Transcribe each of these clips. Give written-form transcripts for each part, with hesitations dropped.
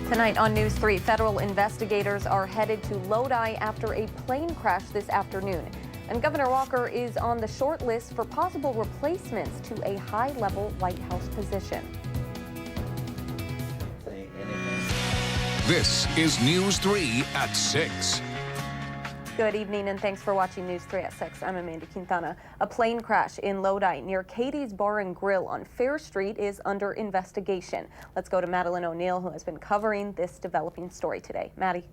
Tonight on News 3, federal investigators are headed to Lodi after a plane crash this afternoon. And Governor Walker is on the short list for possible replacements to a high-level White House position. This is News 3 at 6. Good evening and thanks for watching News 3 at 6. I'm Amanda Quintana. A plane crash in Lodi near Katie's Bar and Grill on Fair Street is under investigation. Let's go to Madeline O'Neill, who has been covering this developing story today. Maddie.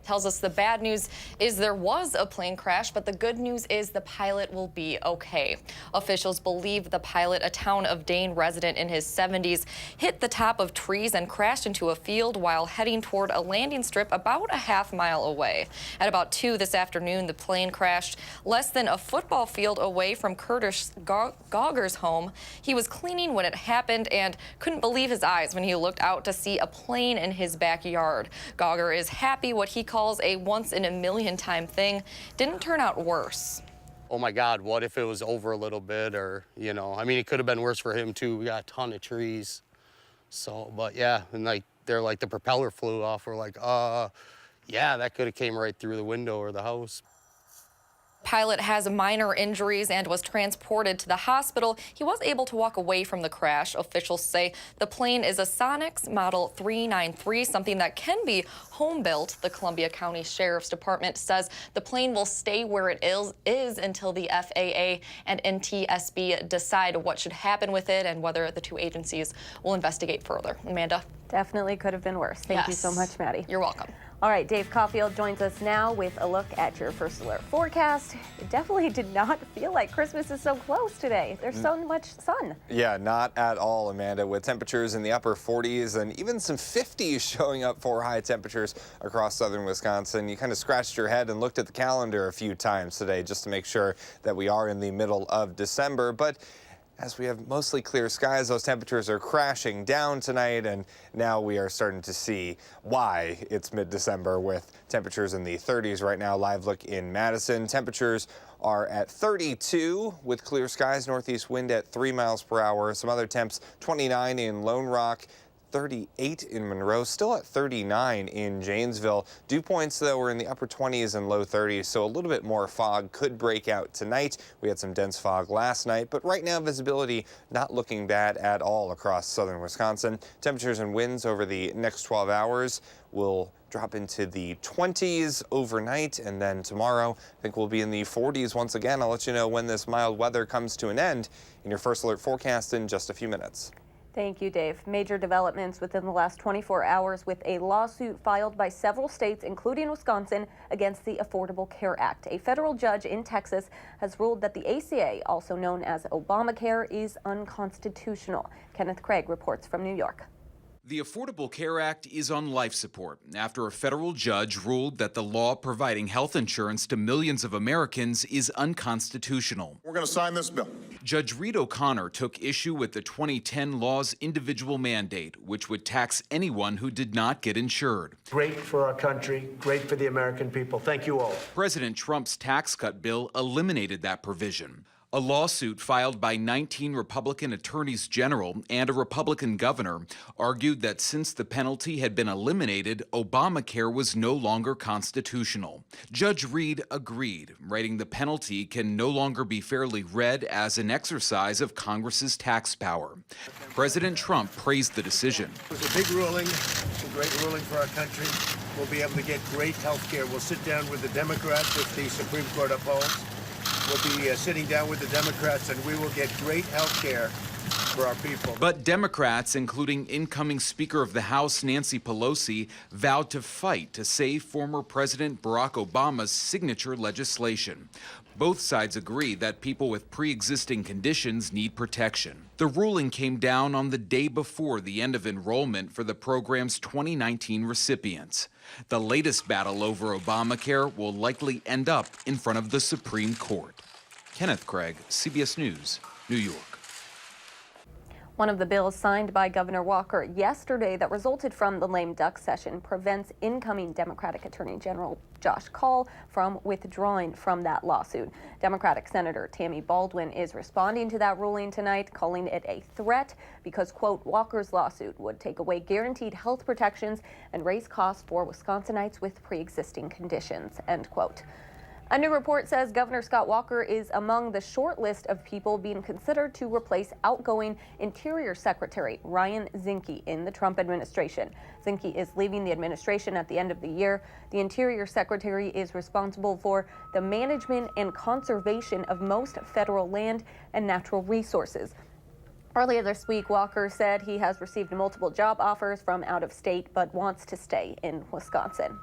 Tells us the bad news is there was a plane crash, but the good news is the pilot will be okay. Officials believe the pilot, a Town of Dane resident in his 70s, hit the top of trees and crashed into a field while heading toward a landing strip about a half-mile away. At about 2 this afternoon, the plane crashed less than a football field away from Curtis Gauger's home. He was cleaning when it happened and couldn't believe his eyes when he looked out to see a plane in his backyard. Gauger is happy what he calls a once-in-a-million time thing didn't turn out worse. Oh my God, what if it was over a little bit, or, you know, I mean, it could have been worse for him too. We got a ton of trees. So, but yeah, and like, they're like, the propeller flew off. We're like, yeah, that could have came right through the window or the house. Pilot has minor injuries and was transported to the hospital. He was able to walk away from the crash. Officials say the plane is a Sonics Model 393, something that can be home built. The Columbia County Sheriff's Department says the plane will stay where it is until the FAA and NTSB decide what should happen with it and whether the two agencies will investigate further. Amanda? Definitely could have been worse. Thank you so much, Maddie. You're welcome. All right, Dave Caulfield joins us now with a look at your First Alert forecast. It definitely did not feel like Christmas is so close today. There's so much sun. Yeah, not at all, Amanda, with temperatures in the upper 40s and even some 50s showing up for high temperatures across southern Wisconsin. You kind of scratched your head and looked at the calendar a few times today just to make sure that we are in the middle of December. But as we have mostly clear skies, those temperatures are crashing down tonight, and now we are starting to see why it's mid-December with temperatures in the 30s right now. Live look in Madison. Temperatures are at 32 with clear skies, northeast wind at 3 miles per hour. Some other temps, 29 in Lone Rock, 38 in Monroe, still at 39 in Janesville. Dew points, though, were in the upper 20s and low 30s, so a little bit more fog could break out tonight. We had some dense fog last night, but right now visibility not looking bad at all across southern Wisconsin. Temperatures and winds over the next 12 hours will drop into the 20s overnight, and then tomorrow I think we'll be in the 40s once again. I'll let you know when this mild weather comes to an end in your First Alert forecast in just a few minutes. Thank you, Dave. Major developments within the last 24 hours with a lawsuit filed by several states, including Wisconsin, against the Affordable Care Act. A federal judge in Texas has ruled that the ACA, also known as Obamacare, is unconstitutional. Kenneth Craig reports from New York. The Affordable Care Act is on life support after a federal judge ruled that the law providing health insurance to millions of Americans is unconstitutional. We're going to sign this bill. Judge Reed O'Connor took issue with the 2010 law's individual mandate, which would tax anyone who did not get insured. Great for our country, great for the American people. Thank you all. President Trump's tax cut bill eliminated that provision. A lawsuit filed by 19 Republican attorneys general and a Republican governor argued that since the penalty had been eliminated, Obamacare was no longer constitutional. Judge Reed agreed, writing the penalty can no longer be fairly read as an exercise of Congress's tax power. President Trump praised the decision. It was a big ruling. It's a great ruling for our country. We'll be able to get great health care. We'll sit down with the Democrats if the Supreme Court upholds. We'll be sitting down with the Democrats, and we will get great health care for our people. But Democrats, including incoming Speaker of the House Nancy Pelosi, vowed to fight to save former President Barack Obama's signature legislation. Both sides agree that people with pre-existing conditions need protection. The ruling came down on the day before the end of enrollment for the program's 2019 recipients. The latest battle over Obamacare will likely end up in front of the Supreme Court. Kenneth Craig, CBS News, New York. One of the bills signed by Governor Walker yesterday that resulted from the lame duck session prevents incoming Democratic Attorney General Josh Kaul from withdrawing from that lawsuit. Democratic Senator Tammy Baldwin is responding to that ruling tonight, calling it a threat because, quote, Walker's lawsuit would take away guaranteed health protections and raise costs for Wisconsinites with pre-existing conditions, end quote. A new report says Governor Scott Walker is among the short list of people being considered to replace outgoing Interior Secretary Ryan Zinke in the Trump administration. Zinke is leaving the administration at the end of the year. The Interior Secretary is responsible for the management and conservation of most federal land and natural resources. Earlier this week, Walker said he has received multiple job offers from out of state but wants to stay in Wisconsin.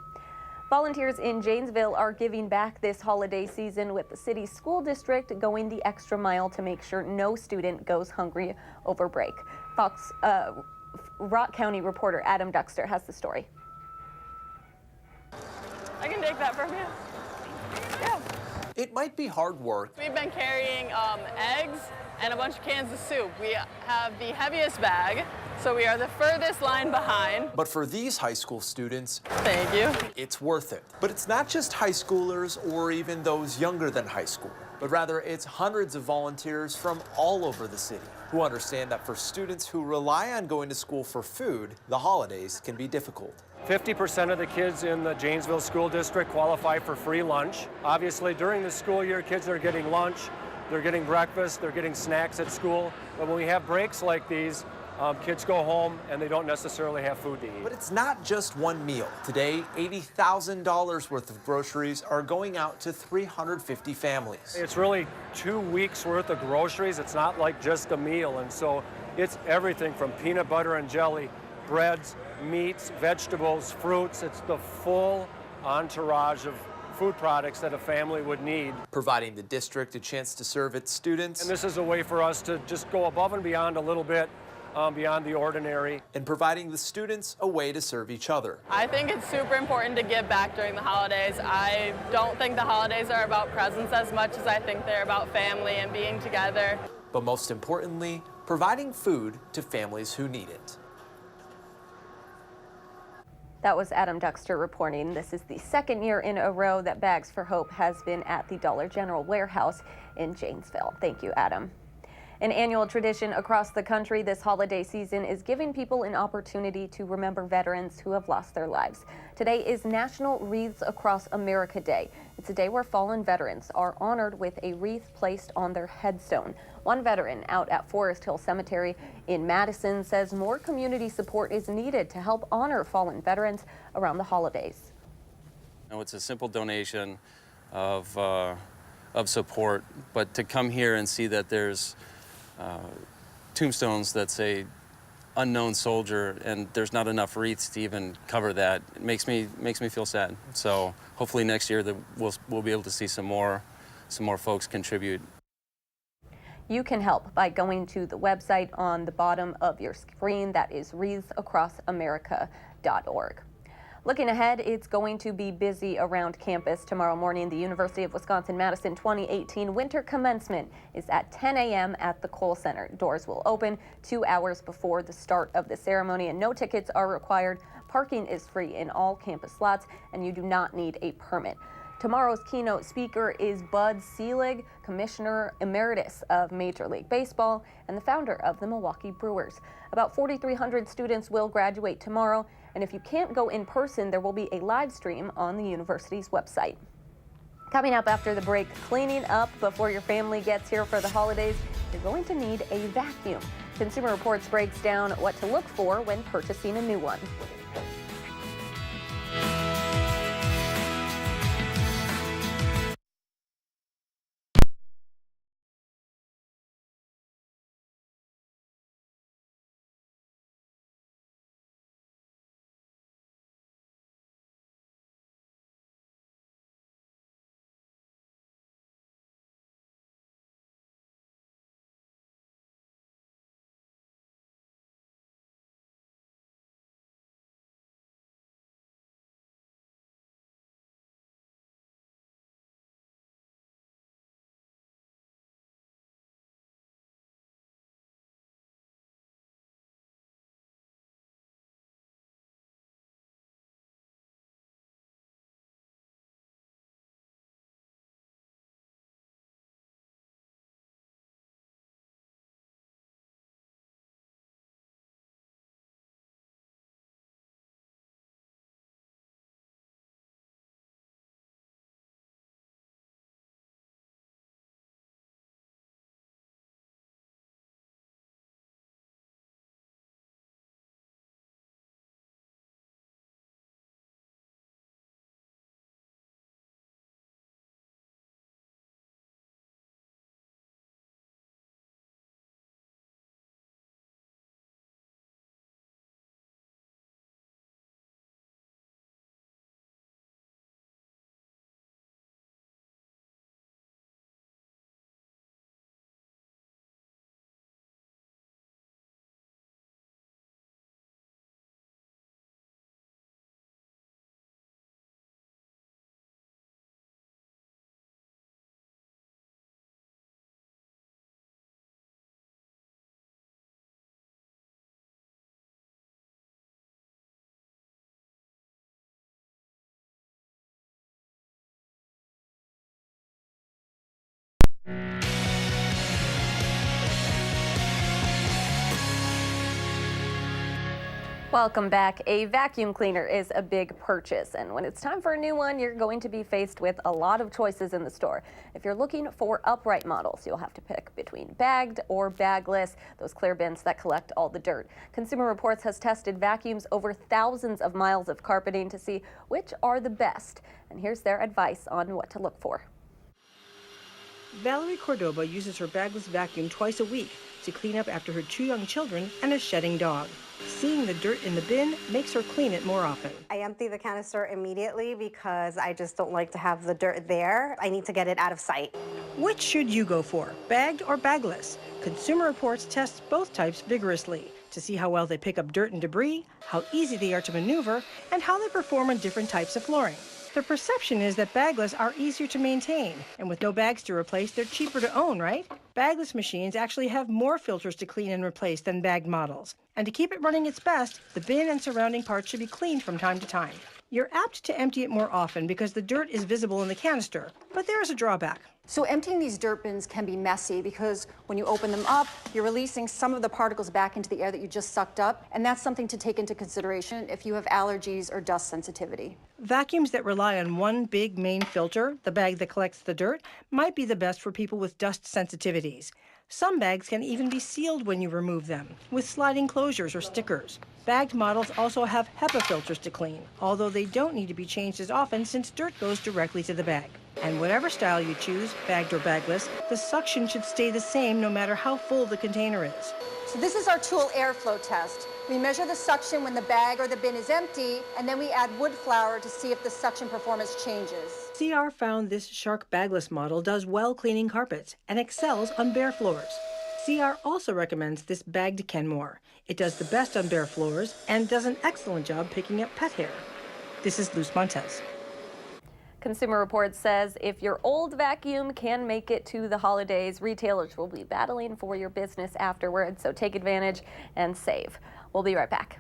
Volunteers in Janesville are giving back this holiday season, with the city's school district going the extra mile to make sure no student goes hungry over break. Fox Rock County reporter Adam Duxter has the story. I can take that from you. Yeah. It might be hard work. We've been carrying eggs and a bunch of cans of soup. We have the heaviest bag, so we are the furthest line behind. But for these high school students, thank you, it's worth it. But it's not just high schoolers or even those younger than high school, but rather it's hundreds of volunteers from all over the city who understand that for students who rely on going to school for food, the holidays can be difficult. 50% of the kids in the Janesville School District qualify for free lunch. Obviously, during the school year, kids are getting lunch, they're getting breakfast, they're getting snacks at school. But when we have breaks like these, kids go home and they don't necessarily have food to eat. But it's not just one meal. Today, $80,000 worth of groceries are going out to 350 families. It's really 2 weeks worth of groceries. It's not like just a meal. And so it's everything from peanut butter and jelly, breads, meats, vegetables, fruits. It's the full entourage of food products that a family would need. Providing the district a chance to serve its students. And this is a way for us to just go above and beyond a little bit, beyond the ordinary. And providing the students a way to serve each other. I think it's super important to give back during the holidays. I don't think the holidays are about presents as much as I think they're about family and being together. But most importantly, providing food to families who need it. That was Adam Duxter reporting. This is the second year in a row that Bags for Hope has been at the Dollar General warehouse in Janesville. Thank you, Adam. An annual tradition across the country this holiday season is giving people an opportunity to remember veterans who have lost their lives. Today is National Wreaths Across America Day. It's a day where fallen veterans are honored with a wreath placed on their headstone. One veteran out at Forest Hill Cemetery in Madison says more community support is needed to help honor fallen veterans around the holidays. It's a simple donation of support, but to come here and see that there's tombstones that say unknown soldier and there's not enough wreaths to even cover that, it makes me feel sad. So hopefully next year that we'll be able to see some more folks contribute. You can help by going to the website on the bottom of your screen. That is wreathsacrossamerica.org. Looking ahead, it's going to be busy around campus tomorrow morning. The University of Wisconsin-Madison 2018 winter commencement is at 10 a.m. at the Cole Center. Doors will open 2 hours before the start of the ceremony, and no tickets are required. Parking is free in all campus lots, and you do not need a permit. Tomorrow's keynote speaker is Bud Selig, Commissioner Emeritus of Major League Baseball and the founder of the Milwaukee Brewers. About 4,300 students will graduate tomorrow, and if you can't go in person, there will be a live stream on the university's website. Coming up after the break, cleaning up before your family gets here for the holidays, you're going to need a vacuum. Consumer Reports breaks down what to look for when purchasing a new one. Welcome back. A vacuum cleaner is a big purchase, and when it's time for a new one, you're going to be faced with a lot of choices in the store. If you're looking for upright models, you'll have to pick between bagged or bagless, those clear bins that collect all the dirt. Consumer Reports has tested vacuums over thousands of miles of carpeting to see which are the best. And here's their advice on what to look for. Valerie Cordoba uses her bagless vacuum twice a week to clean up after her 2 young children and a shedding dog. Seeing the dirt in the bin makes her clean it more often. I empty the canister immediately because I just don't like to have the dirt there. I need to get it out of sight. Which should you go for, bagged or bagless? Consumer Reports tests both types vigorously to see how well they pick up dirt and debris, how easy they are to maneuver, and how they perform on different types of flooring. The perception is that bagless are easier to maintain, and with no bags to replace, they're cheaper to own, right? Bagless machines actually have more filters to clean and replace than bagged models. And to keep it running its best, the bin and surrounding parts should be cleaned from time to time. You're apt to empty it more often because the dirt is visible in the canister, but there is a drawback. So emptying these dirt bins can be messy because when you open them up, you're releasing some of the particles back into the air that you just sucked up, and that's something to take into consideration if you have allergies or dust sensitivity. Vacuums that rely on one big main filter, the bag that collects the dirt, might be the best for people with dust sensitivities. Some bags can even be sealed when you remove them, with sliding closures or stickers. Bagged models also have HEPA filters to clean, although they don't need to be changed as often since dirt goes directly to the bag. And whatever style you choose, bagged or bagless, the suction should stay the same no matter how full the container is. So this is our tool airflow test. We measure the suction when the bag or the bin is empty, and then we add wood flour to see if the suction performance changes. CR found this Shark bagless model does well cleaning carpets and excels on bare floors. CR also recommends this bagged Kenmore. It does the best on bare floors and does an excellent job picking up pet hair. This is Luz Montez. Consumer Reports says if your old vacuum can make it to the holidays, retailers will be battling for your business afterwards, so take advantage and save. We'll be right back.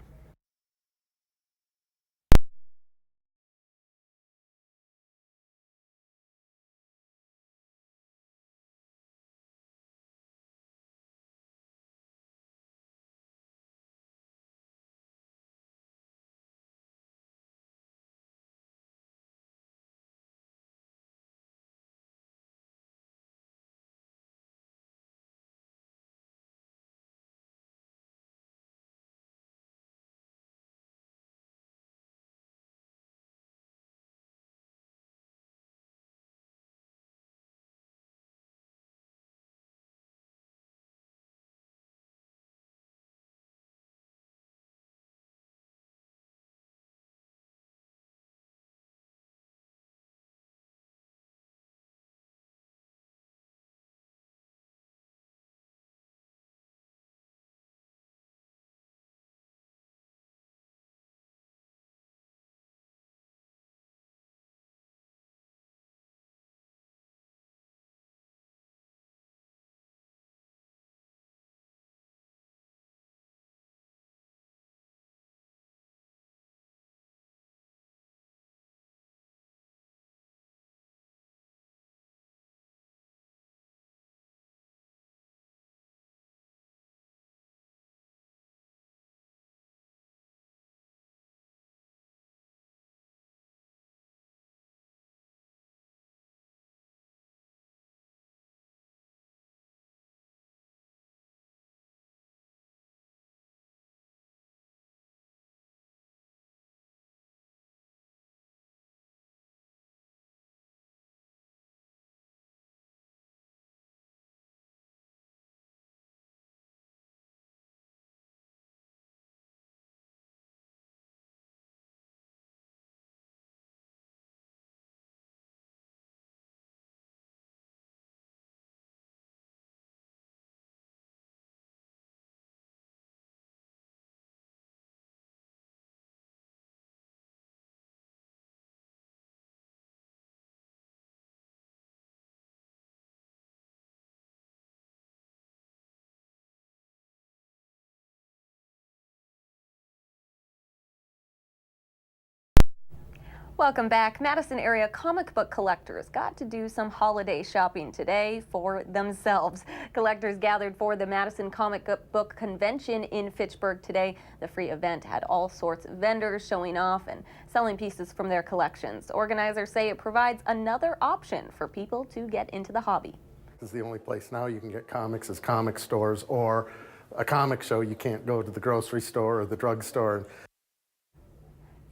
Welcome back. Madison area comic book collectors got to do some holiday shopping today for themselves. Collectors gathered for the Madison Comic Book Convention in Fitchburg today. The free event had all sorts of vendors showing off and selling pieces from their collections. Organizers say it provides another option for people to get into the hobby. This is the only place now you can get comics is comic stores, or a comic show. You can't go to the grocery store or the drugstore.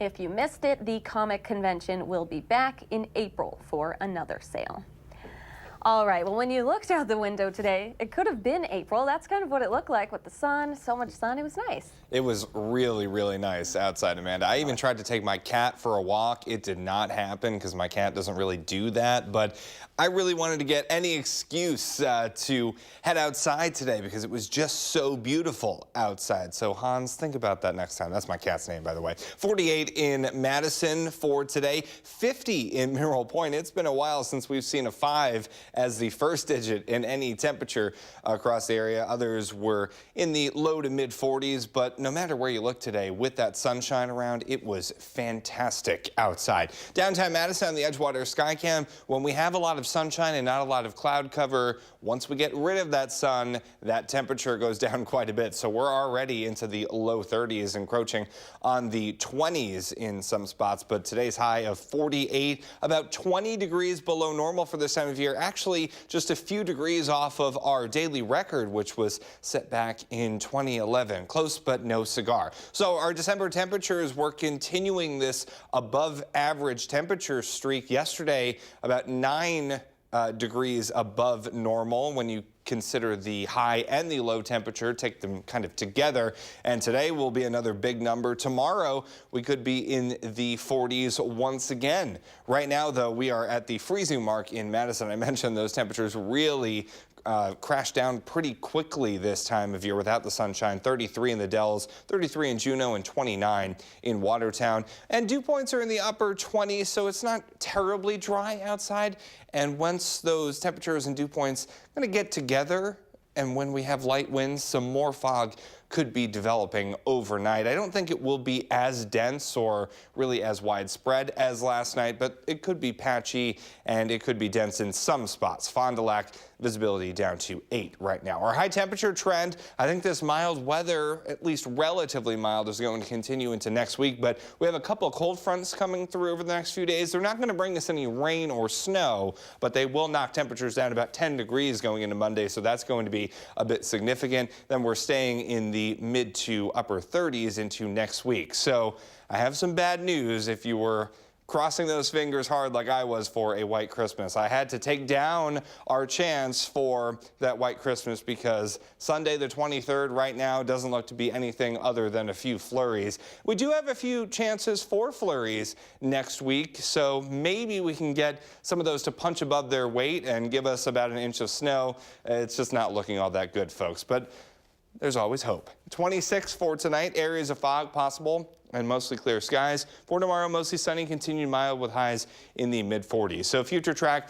If you missed it, the comic convention will be back in April for another sale. All right, well, when you looked out the window today, it could have been April. That's kind of what it looked like with the sun, so much sun. It was nice. It was really, really nice outside, Amanda. I even tried to take my cat for a walk. It did not happen because my cat doesn't really do that, but I really wanted to get any excuse to head outside today because it was just so beautiful outside. So Hans, think about that next time. That's my cat's name, by the way. 48 in Madison for today, 50 in Mineral Point. It's been a while since we've seen a 5 as the first digit in any temperature across the area. Others were in the low to mid 40s, but no matter where you look today, with that sunshine around, it was fantastic outside. Downtown Madison on the Edgewater Skycam, when we have a lot of sunshine and not a lot of cloud cover, once we get rid of that sun, that temperature goes down quite a bit. So we're already into the low 30s, encroaching on the 20s in some spots, but today's high of 48, about 20 degrees below normal for this time of year. Actually, just a few degrees off of our daily record, which was set back in 2011. Close, but no cigar. So our December temperatures were continuing this above average temperature streak. Yesterday, about 9 degrees above normal when you consider the high and the low temperature, take them kind of together. And today will be another big number. Tomorrow, we could be in the 40s once again. Right now, though, we are at the freezing mark in Madison. I mentioned those temperatures really crashed down pretty quickly this time of year without the sunshine. 33 in the Dells, 33 in Juneau, and 29 in Watertown. And dew points are in the upper 20s, so it's not terribly dry outside. And once those temperatures and dew points going to get together, and when we have light winds, some more fog could be developing overnight. I don't think it will be as dense or really as widespread as last night, but it could be patchy and it could be dense in some spots. Fond du Lac visibility down to 8 right now. Our high temperature trend, I think this mild weather, at least relatively mild, is going to continue into next week, but we have a couple of cold fronts coming through over the next few days. They're not going to bring us any rain or snow, but they will knock temperatures down about 10 degrees going into Monday, so that's going to be a bit significant. Then we're staying in the mid to upper 30s into next week. So I have some bad news if you were crossing those fingers hard like I was for a white Christmas. I had to take down our chance for that white Christmas because Sunday the 23rd right now doesn't look to be anything other than a few flurries. We do have a few chances for flurries next week, so maybe we can get some of those to punch above their weight and give us about an inch of snow. It's just not looking all that good, folks, but there's always hope. 26 for tonight, areas of fog possible and mostly clear skies. For tomorrow, mostly sunny, continued mild with highs in the mid-40s. So future track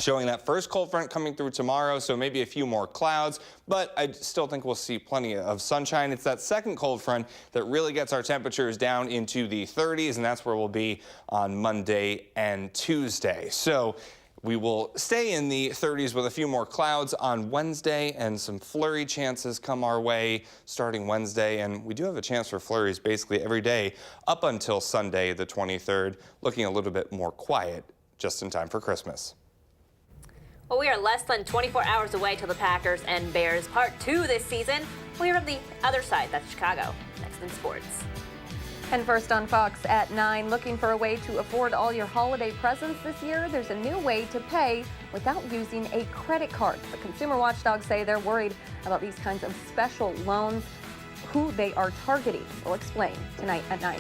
showing that first cold front coming through tomorrow, so maybe a few more clouds, but I still think we'll see plenty of sunshine. It's that second cold front that really gets our temperatures down into the 30s, and that's where we'll be on Monday and Tuesday. So we will stay in the 30s with a few more clouds on Wednesday, and some flurry chances come our way starting Wednesday. And we do have a chance for flurries basically every day up until Sunday, the 23rd, looking a little bit more quiet just in time for Christmas. Well, we are less than 24 hours away till the Packers and Bears Part 2 this season. We're on the other side. That's Chicago. Next in sports. And first on Fox at 9, looking for a way to afford all your holiday presents this year? There's a new way to pay without using a credit card. The consumer watchdogs say they're worried about these kinds of special loans, who they are targeting. We'll explain tonight at 9.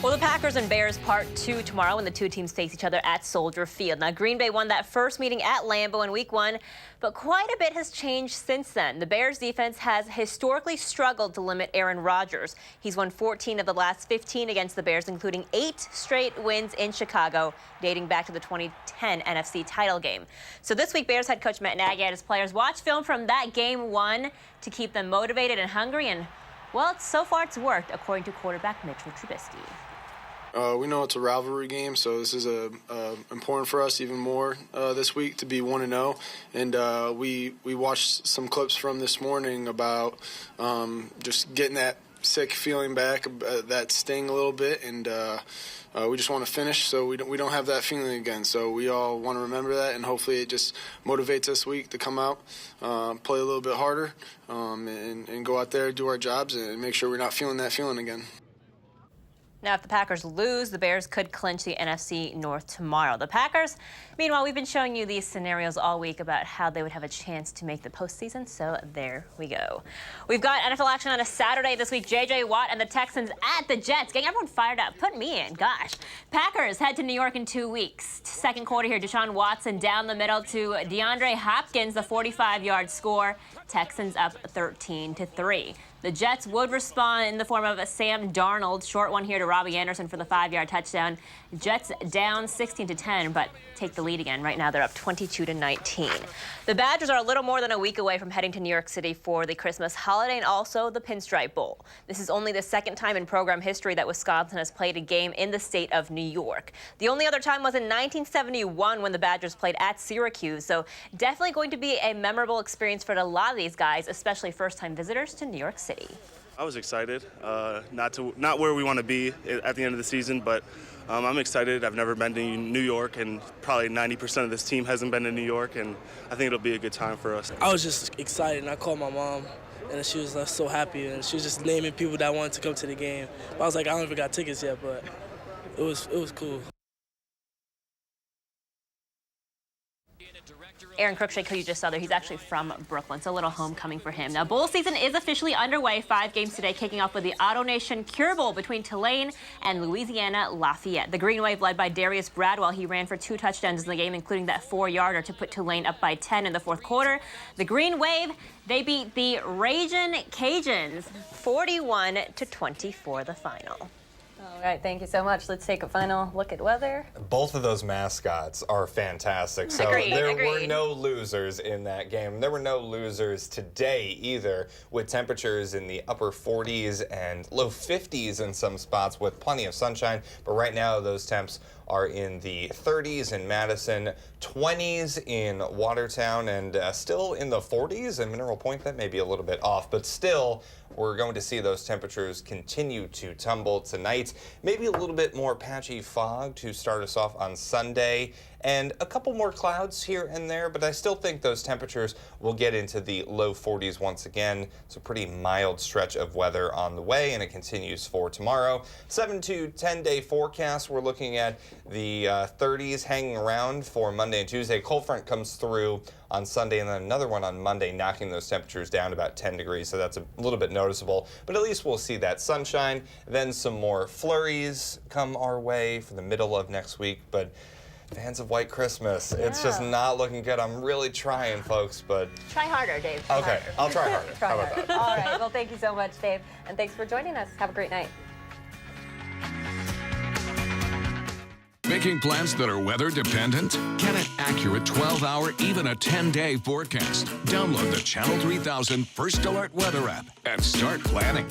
Well, the Packers and Bears Part 2 tomorrow when the two teams face each other at Soldier Field. Now, Green Bay won that first meeting at Lambeau in Week 1, but quite a bit has changed since then. The Bears defense has historically struggled to limit Aaron Rodgers. He's won 14 of the last 15 against the Bears, including 8 straight wins in Chicago, dating back to the 2010 NFC title game. So this week, Bears head coach Matt Nagy had his players watch film from that Game 1 to keep them motivated and hungry, and, well, so far it's worked, according to quarterback Mitchell Trubisky. We know it's a rivalry game, so this is important for us even more this week to be 1-0. And we watched some clips from this morning about just getting that sick feeling back, that sting a little bit, and we just want to finish so we don't have that feeling again. So we all want to remember that, and hopefully it just motivates us week to come out, play a little bit harder, and go out there, do our jobs, and make sure we're not feeling that feeling again. Now, if the Packers lose, the Bears could clinch the NFC North tomorrow. The Packers, meanwhile, we've been showing you these scenarios all week about how they would have a chance to make the postseason, so there we go. We've got NFL action on a Saturday this week. J.J. Watt and the Texans at the Jets. Getting everyone fired up. Put me in, gosh. Packers head to New York in 2 weeks. Second quarter here, Deshaun Watson down the middle to DeAndre Hopkins, the 45-yard score. Texans up 13-3. The Jets would respond in the form of a Sam Darnold. Short one here to Robbie Anderson for the 5-yard touchdown. Jets down 16-10, but take the lead again. Right now they're up 22-19. The Badgers are a little more than a week away from heading to New York City for the Christmas holiday and also the Pinstripe Bowl. This is only the second time in program history that Wisconsin has played a game in the state of New York. The only other time was in 1971 when the Badgers played at Syracuse, so definitely going to be a memorable experience for a lot of these guys, especially first-time visitors to New York City. I was excited, not where we want to be at the end of the season, but I'm excited. I've never been to New York, and probably 90% of this team hasn't been to New York, and I think it'll be a good time for us. I was just excited, and I called my mom, and she was so happy, and she was just naming people that wanted to come to the game. I was like, I don't even got tickets yet, but it was cool. Aaron Cruikshank, who you just saw there, he's actually from Brooklyn, so a little homecoming for him. Now, bowl season is officially underway. 5 games today, kicking off with the Auto Nation Cure Bowl between Tulane and Louisiana Lafayette. The Green Wave led by Darius Bradwell. He ran for 2 touchdowns in the game, including that 4-yarder to put Tulane up by 10 in the fourth quarter. The Green Wave, they beat the Ragin' Cajuns 41-24 the final. All right, thank you so much. Let's take a final look at weather. Both of those mascots are fantastic. So there were no losers in that game. There were no losers today either, with temperatures in the upper 40s and low 50s in some spots with plenty of sunshine. But right now, those temps are in the 30s in Madison, 20s in Watertown, and still in the 40s in Mineral Point. That may be a little bit off, but still, we're going to see those temperatures continue to tumble tonight. Maybe a little bit more patchy fog to start us off on Sunday, and a couple more clouds here and there, but I still think those temperatures will get into the low 40s once again. It's a pretty mild stretch of weather on the way, and it continues for tomorrow. 7 to 10 day forecast. We're looking at the 30s hanging around for Monday and Tuesday. Cold front comes through on Sunday, and then another one on Monday, knocking those temperatures down to about 10 degrees, so that's a little bit noticeable. But at least we'll see that sunshine. Then some more flurries come our way for the middle of next week, but fans of White Christmas, it's just not looking good. I'm really trying, folks, but... Try harder, Dave. Okay, I'll try harder. How about that? All right, well, thank you so much, Dave, and thanks for joining us. Have a great night. Making plans that are weather dependent? Get an accurate 12-hour, even a 10-day forecast. Download the Channel 3000 First Alert Weather app and start planning.